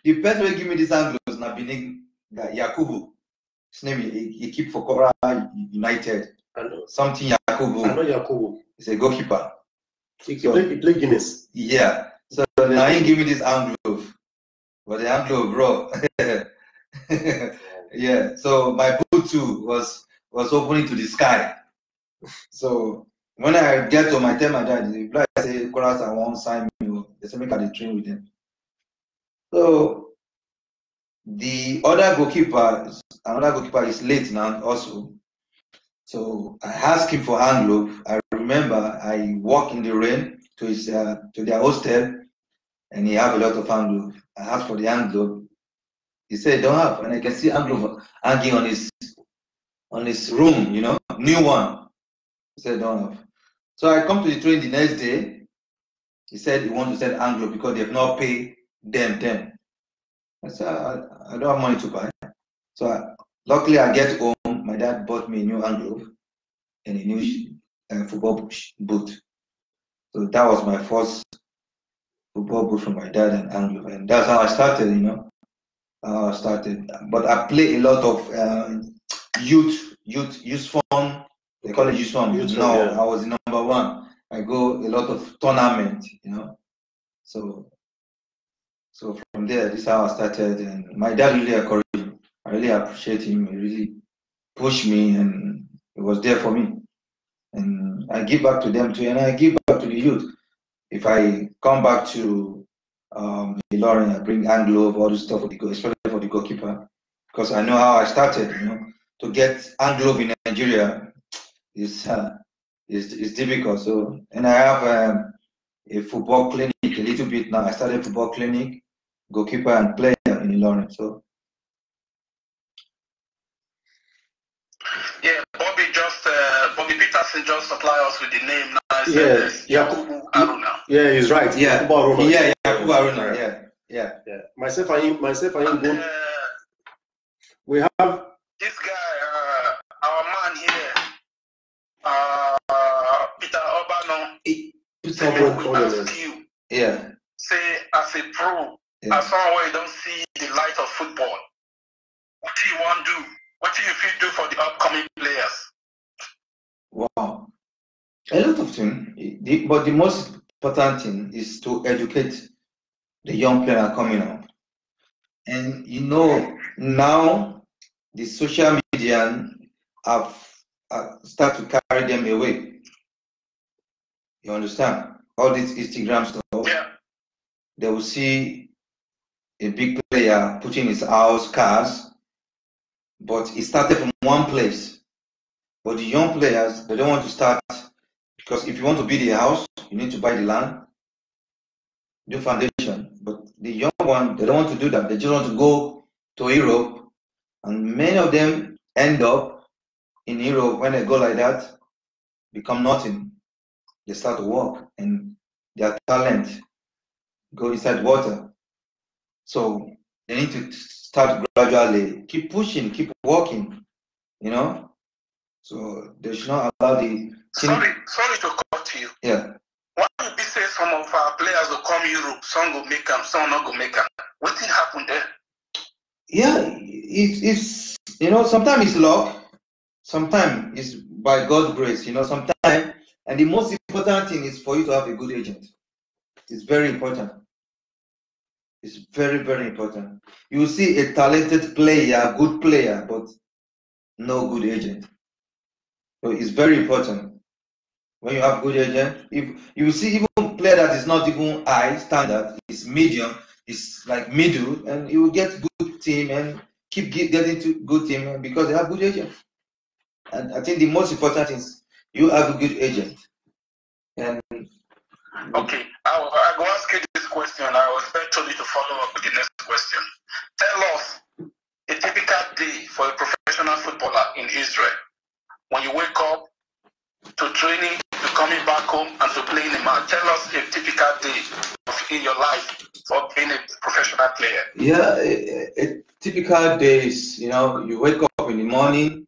the person who give me this hand glove is Nabinig Yakubu. His name he keep for Kwara United. Something Yakubu. I know Yakubu. He's a goalkeeper. He played Guinness. Yeah. So now he give me this hand glove. But the hand glove, bro. Yeah. So my boot too was opening to the sky. So when I get to my tell my dad, if I say Kwara I won't sign me, they say make I train with them. So the other goalkeeper, another goalkeeper is late now also. So I asked him for hand glove. I remember I walked in the rain to his to their hostel, and he have a lot of hand glove. I asked for the hand glove. He said don't have, and I can see hand glove hanging on his room, you know, new one. He said don't have. So I come to the train the next day. He said he wants to send hand glove because they have not paid them. I said I don't have money to buy. So luckily I get home. My dad bought me a new hand glove and a new football boot. So that was my first football boot from my dad and hand glove, and that's how I started. You know, how I started. But I play a lot of youth fun. They call it youth fun. No, yeah. I was the number one. I go a lot of tournament. You know, so from there, this is how I started. And my dad really encouraged me. I really appreciate him. He really pushed me, and he was there for me. And I give back to them too, and I give back to the youth. If I come back to Ilorin, I bring hand glove, all this stuff for especially for the goalkeeper, because I know how I started. You know, to get hand glove in Nigeria is difficult. So, and I have a football clinic a little bit now. I started football clinic, goalkeeper and player in Ilorin. So. Yeah, Bobby Peterson just supply us with the name now. Yes, Yakubu Aruna. Yeah, he's right. Yeah, Yakubu Aruna. Yeah, Yakubu Aruna. Yeah. Myself and him. We have this guy, our man here, Peter Obano. Yeah. Say as a pro, as someone where you don't see the light of football, what do you want to do? What do you feel do for the upcoming players? Wow, a lot of things. But the most important thing is to educate the young player coming up. And you know, now the social media have start to carry them away. You understand? All this Instagram stuff. Yeah. They will see a big player putting his house, cars. But it started from one place. But the young players, they don't want to start, because if you want to build a house, you need to buy the land, do foundation. But the young one, they don't want to do that. They just want to go to Europe, and many of them end up in Europe. When they go like that, become nothing. They start to work, and their talent go inside water. So they need to start gradually, keep pushing, keep working, you know. So they should not allow the. Sorry to cut you. Yeah. Why do we say some of our players will come Europe, some go make them, some not go make them? What thing happen there? Yeah, it's you know, sometimes it's luck, sometimes it's by God's grace, you know, sometimes, and the most important thing is for you to have a good agent. It's very important. It's very, very important. You see a talented player, good player, but no good agent. So it's very important. When you have good agent, if you see even player that is not even high standard, it's medium, is like middle, and you will get good team and keep getting to good team because they have good agent. And I think the most important is you have a good agent. And okay, I will ask you this question. I will expect you to follow up with the next question. Tell us a typical day for a professional footballer in Israel. When you wake up, to training, to coming back home, and to playing a match. Tell us a typical day in your life for being a professional player. Yeah, a typical day is, you know, you wake up in the morning,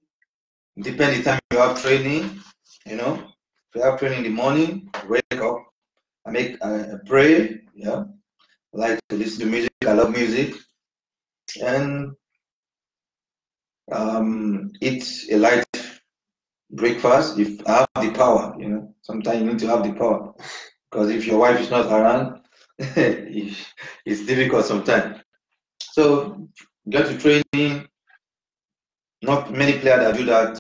depend the time you have training, you know. If you have training in the morning, wake up, I pray, yeah. I like to listen to music, I love music, and eat a light breakfast if I have the power, you know. Sometimes you need to have the power because if your wife is not around, it's difficult sometimes. So get to training. Not many players that do that.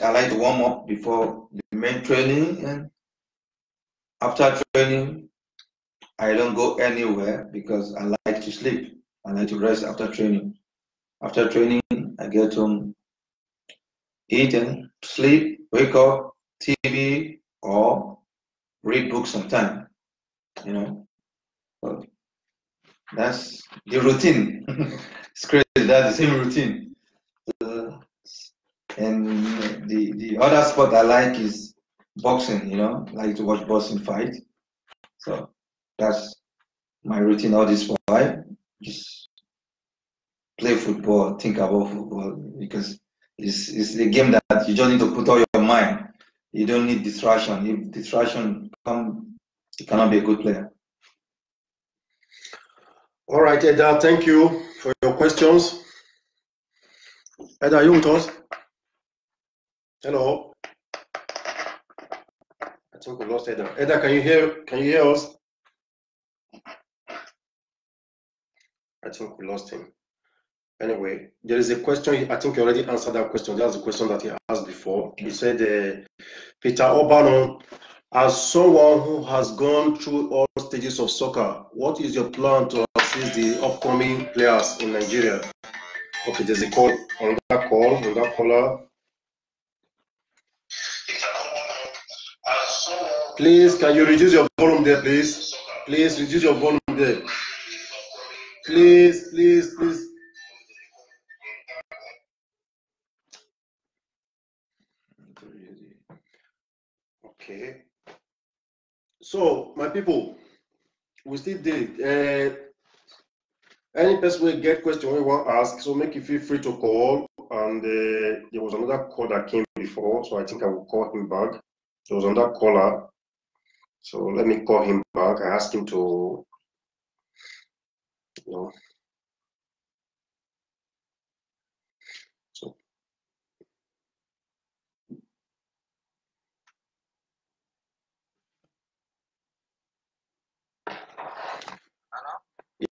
I like to warm up before the main training, and after training, I don't go anywhere because I like to sleep. I like to rest after training. After training, I get home, eat and sleep, wake up, TV or read books sometime. You know, but that's the routine. It's crazy. That's the same routine. And the other sport I like is boxing. You know, I like to watch boxing fight. So that's my routine all this while. Just play football, think about football because it's a game that you just need to put all your mind. You don't need distraction. If distraction comes, you cannot be a good player. All right, Eda, thank you for your questions. Eda, are you with us? Hello. I think we lost Eda. Eda, can you hear us? I think we lost him. Anyway, there is a question. I think you already answered that question. That's the question that he asked before. He said, Peter Obano, as someone who has gone through all stages of soccer, what is your plan to assist the upcoming players in Nigeria? Okay, there's a call on that caller. Please, can you reduce your volume there, please? Please reduce your volume there. Please. Okay. So, my people, we still did. Any person will get question we want to ask, so make you feel free to call. And there was another call that came before, so I think I will call him back. There was another caller, so let me call him back. I asked him to, you know. So.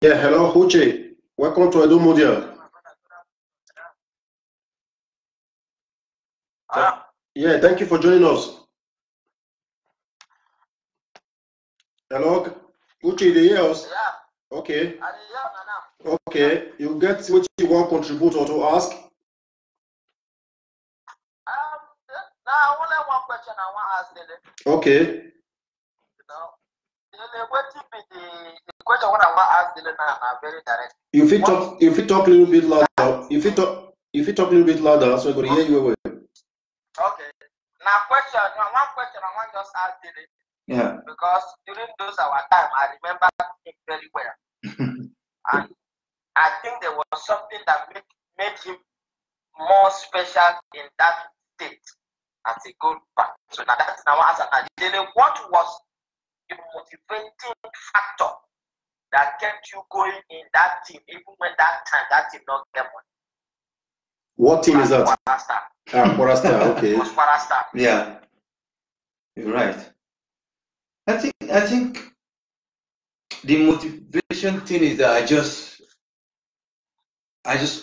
Yeah, hello, Uche. Welcome to Edo Media. Yeah, thank you for joining us. Hello, Uche, do you hear us? Yeah. Okay. Okay, you get what you want to contribute or to ask? Now, only one question I want to ask Dele. Okay. Dele, what is the question what I want to ask Dele now? I'm very direct. If you talk a little bit louder, if you talk a little bit louder, so I could hear you well. Okay. Now, one question I want to just ask Dele. Yeah. Because during those our time, I remember him very well, and I think there was something that made him more special in that state as a goalkeeper. So now that's now answer. What was the motivating factor that kept you going in that team, even when that team not get money? What team is that? Kwara Star. Kwara Star, okay. It was Kwara Star. Yeah, you're right. I think the motivation thing is that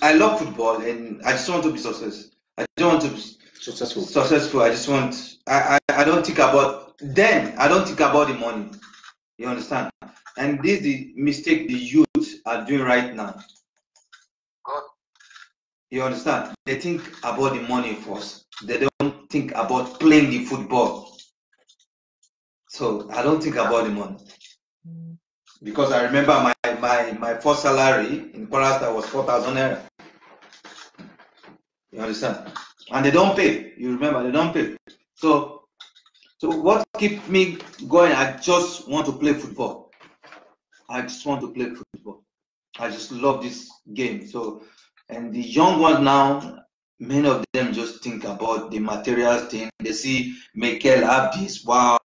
I love football and I just want to be successful. I don't want to be successful. I just want I don't think about the money. You understand? And this is the mistake the youth are doing right now. Good. You understand? They think about the money first. They don't think about playing the football. So I don't think about the money. Because I remember my first salary in Kwara State was 4,000 naira. You understand? And they don't pay. You remember, they don't pay. So what keeps me going? I just want to play football. I just want to play football. I just love this game. So, and the young ones now, many of them just think about the materials thing. They see Mikel have this, wow.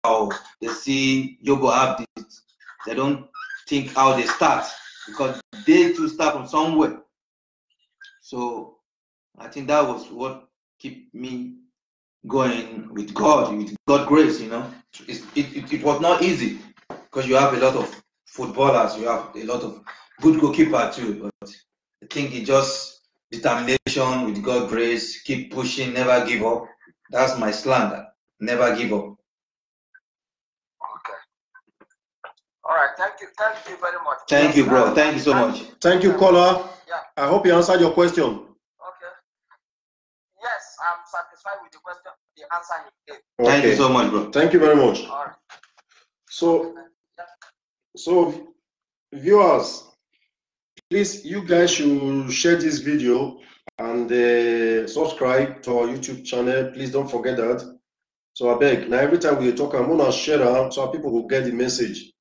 They see Yobo have this. They don't think how they start, because they too start from somewhere. So I think that was what kept me going with God's grace, you know. It was not easy, because you have a lot of footballers, you have a lot of good goalkeeper too, but I think it just determination with God's grace, keep pushing, never give up. That's my slang, never give up. Okay. All right, thank you very much. Thank you, bro. Thank you so much. Thank you, caller. Yeah. I hope you answered your question. Okay. Yes, I'm satisfied with the question, the answer he gave. Okay. Thank you so much, bro. Thank you very much. All right. So viewers, please, you guys should share this video and subscribe to our YouTube channel. Please don't forget that. So I beg, now every time we talk, I'm gonna share them so people will get the message.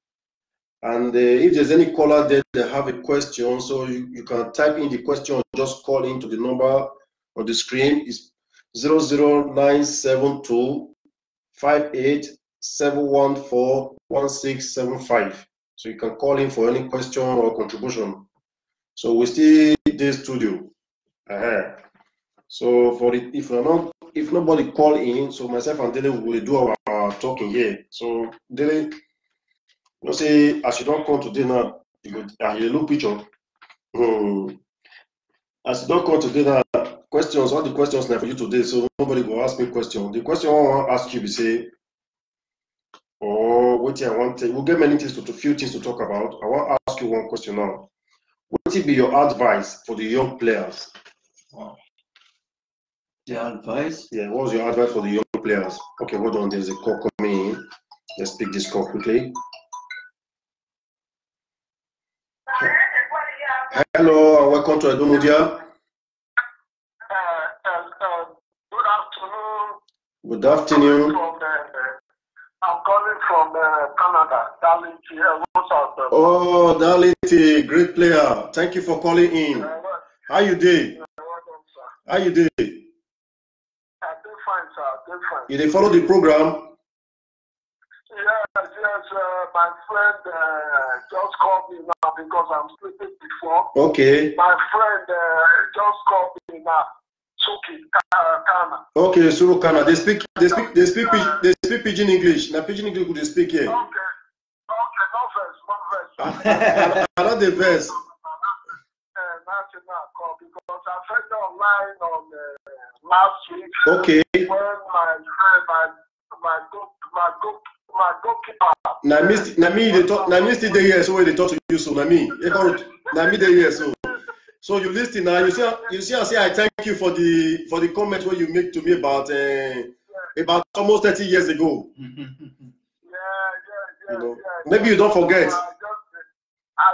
And if there's any caller there that have a question, so you can type in the question, just call into the number on the screen. It's 00972 58 So you can call in for any question or contribution. So we still this studio. So for the if nobody call in, so myself and Dele will do our talking here. So Dele, you say as you don't come today now, you look picture. As you don't come today now, questions, all the questions now for you today, so nobody will ask me question. The question I want to ask you is say, what I want to, we'll get many things to few things to talk about. I want to ask you one question now. What will be your advice for the young players? Wow. The advice? Yeah, what was your advice for the young players? Okay, hold on, there's a call coming in. Let's pick this call quickly. Hello, and welcome to Edo Media. Good afternoon. Good afternoon. I'm calling from Canada, Darlington. Oh, Darlington, great player. Thank you for calling in. How you doing? How you doing? I'm doing fine, sir. Doing fine. You follow the program? Yes. My friend just called me now because I'm sleeping before. Okay. My friend just called me now. Suki Kana. Okay, Suru Kana. They speak pidgin English. Now pidgin English could they speak here? Okay, no verse. I know the verse. National call because I read online on last week. Okay. When my goalkeeper. Na me still dey here, so when they talk to you, so na me dey here, so. So you listen now. You see, I say I thank you for the comment what you make to me about almost 30 years ago. Yeah. You know, maybe you don't forget. I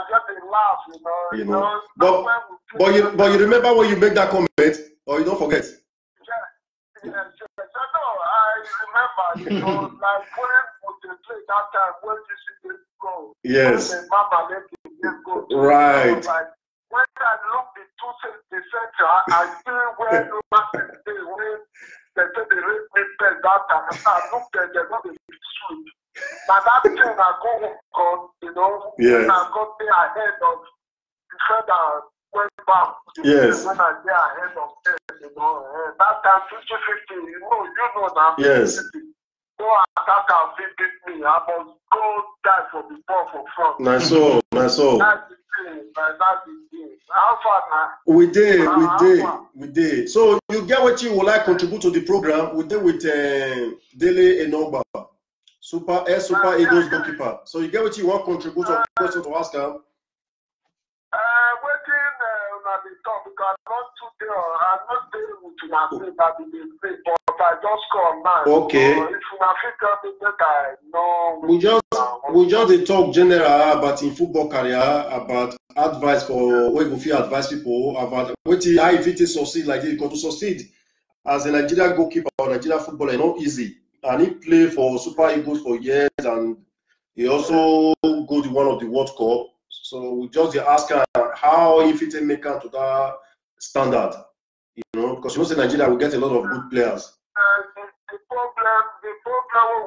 just laugh, you know. But you remember when you make that comment, or you don't forget? Yes. No, I remember. Like when we play that time when you see this goal. Yes. When the Mama let this go. Right. Like, when I look the center, I still when you when they say they rate me best that time. I look at they're not a big sweet. Now that thing I go on, yes. I got there ahead of the defender went back. Yes. When I get ahead of them, that time 50-50, you know now. Yes. No attacker beat me. I must go die for the ball for front. Nice. That's the thing. That's the thing. How far now? We did. So you get what you would like contribute to the program. We did with Dele Enoba, Super Eagles goalkeeper. So you get what you want contribute to question to ask him. not today. I'm not there with my friend that they play, but I just call now. Okay. If you have tell me that I know. We just dey talk general about in football career, about advice for where you feel advise people about what how if it is succeed like this. Because to succeed as a Nigerian goalkeeper or Nigerian footballer is not easy. And he played for Super Eagles for years, and he also go to one of the World Cup. So we just ask how he fit make out to that standard, you know, because you know, say Nigeria will get a lot of good players. The problem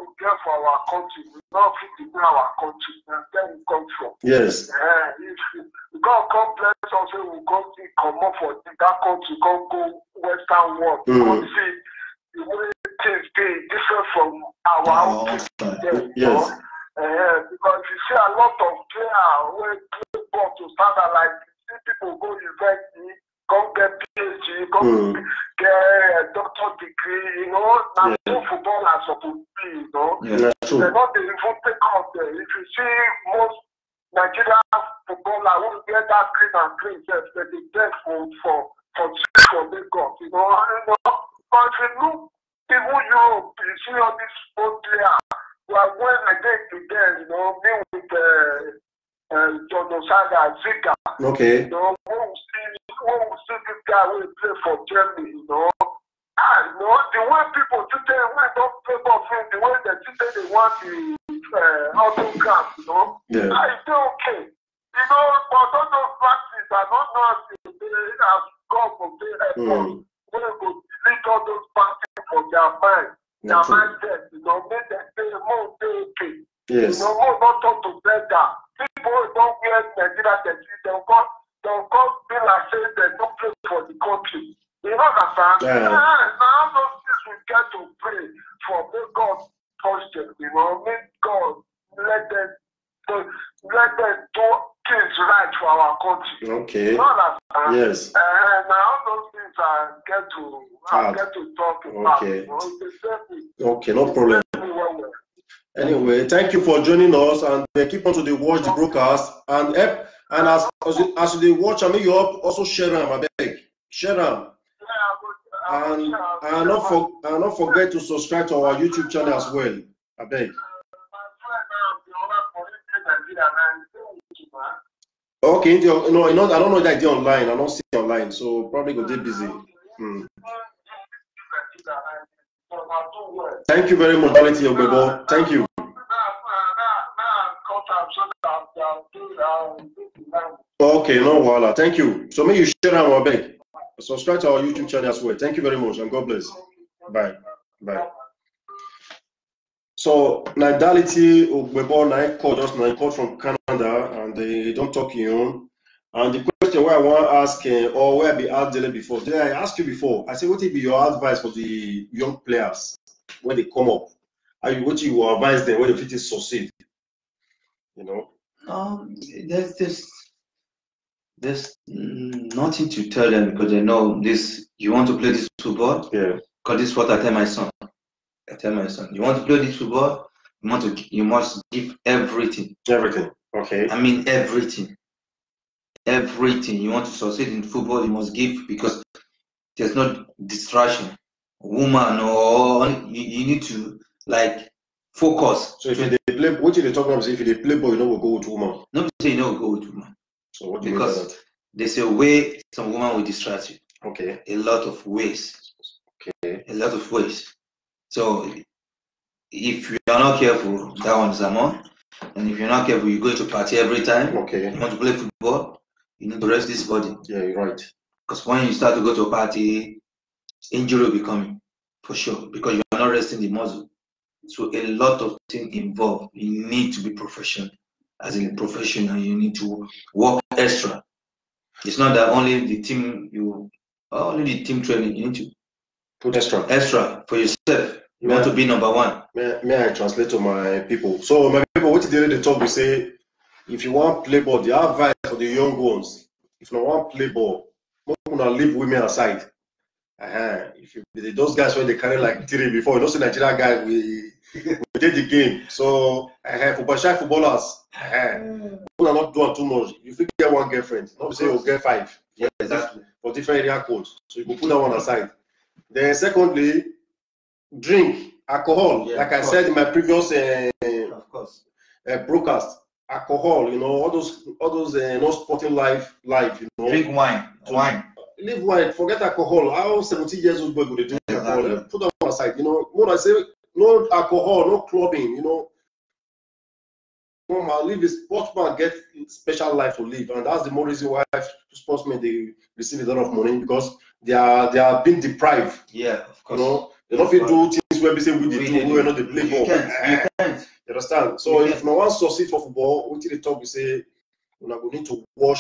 we get for our country, we don't fit to our country, and then we come from. Yes. If we can't come play something, we come up for that country, can't go Western world. We see the way things dey different from our own people. Yes. Because you see a lot of players who play ball to standard like see people go university, come get PhD, come get a doctor degree, you know. Now two footballers supposed to be, you know. Yeah, true. They're not even take out there. If you see most Nigerian footballers who get that green, they beg for Lagos, you know. But if you look, even Europe, you see all these sport players. Well, when I get to them, you know, me with John Osaga, Zika, okay. You know, when we see this guy who play for Germany, you know, the way people today, when they don't play for him, the way they want the autograph, you know, it's still okay. You know, but all those practices, I don't know if they have come from the airport, when they go delete all those practices for their mind. Their mindset, you know, make them say more okay. Yes. You know, more not talk together. People don't wear Nigeria, they'll come be like saying they don't play for the country. You know what I'm saying? Now those things we get to pray for, make God touch them, you know, make God let them do things right for our country. Okay. You know what I'm saying? Yes. Now those things I get to talk about. Okay. You know, okay, no problem. Anyway, thank you for joining us, and keep on to watch the broadcast, and as they watch, I mean, you also share them. I beg, share them, and not forget to subscribe to our YouTube channel as well. I beg. Okay, no, I don't know that they're online. I don't see it online, so probably go get busy. Thank you very much, Valenti Ogbebo. Thank you. Okay, no wala. Thank you. So may you share our beg. Subscribe to our YouTube channel as well. Thank you very much, and God bless. Bye. Bye. So Nidality Ogbebo I called from Canada, and they don't talk in. And the question where I want to ask, or where I be asked before, did I ask you before? I said, what would be your advice for the young players when they come up? What you will advise them when they fit succeed? You know? There's nothing to tell them, because they know this. You want to play this football? Yeah. Because this is what I tell my son. You want to play this football? You must give everything. Everything. Okay. I mean everything. Everything. You want to succeed in football, you must give, because there's no distraction. Woman, or you need to focus. So if they play, what you talking about? If they play ball, you know, we'll go with woman. No, say you know, go with woman. So what do you mean by that? There's a way some woman will distract you. Okay. A lot of ways. Okay. A lot of ways. So if you are not careful, that one is a month. And if you're not careful, you go to party every time. Okay. You want to play football, you need to rest this body. Yeah, you're right. Because when you start to go to a party, injury will be coming, for sure, because you are not resting the muscle. So a lot of things involved. You need to be professional. As a professional, you need to work extra. It's not that only the team training. You need to put extra for yourself. You want to be number one. May I translate to my people? So my people, what did they talk? We say, if you want play ball, the advice for the young ones, if you want play ball, not gonna leave women aside. If you, those guys when they carry like 3 before, you know, say Nigerian guy, we did the game. So for shy footballers, we're not doing too much. If you get one girlfriend, not say you'll get 5. Yeah, exactly. For different area codes. So you can put that one aside. Then secondly, drink, alcohol. Yeah, like I said in my previous of course. Broadcast, alcohol, all those no sporting life, Drink wine. Leave wine, forget alcohol. How 17 years old boy would drink alcohol? Let's put that one aside. More I say, no alcohol, no clubbing, Live a sportsman get special life to live, and that's the more reason why sportsmen they receive a lot of money, because they are being deprived. Yeah, of course. They don't feel do things where we say we do, we are not the play ball. You can't. You understand? So if no one succeed for football, until the top we say we need to wash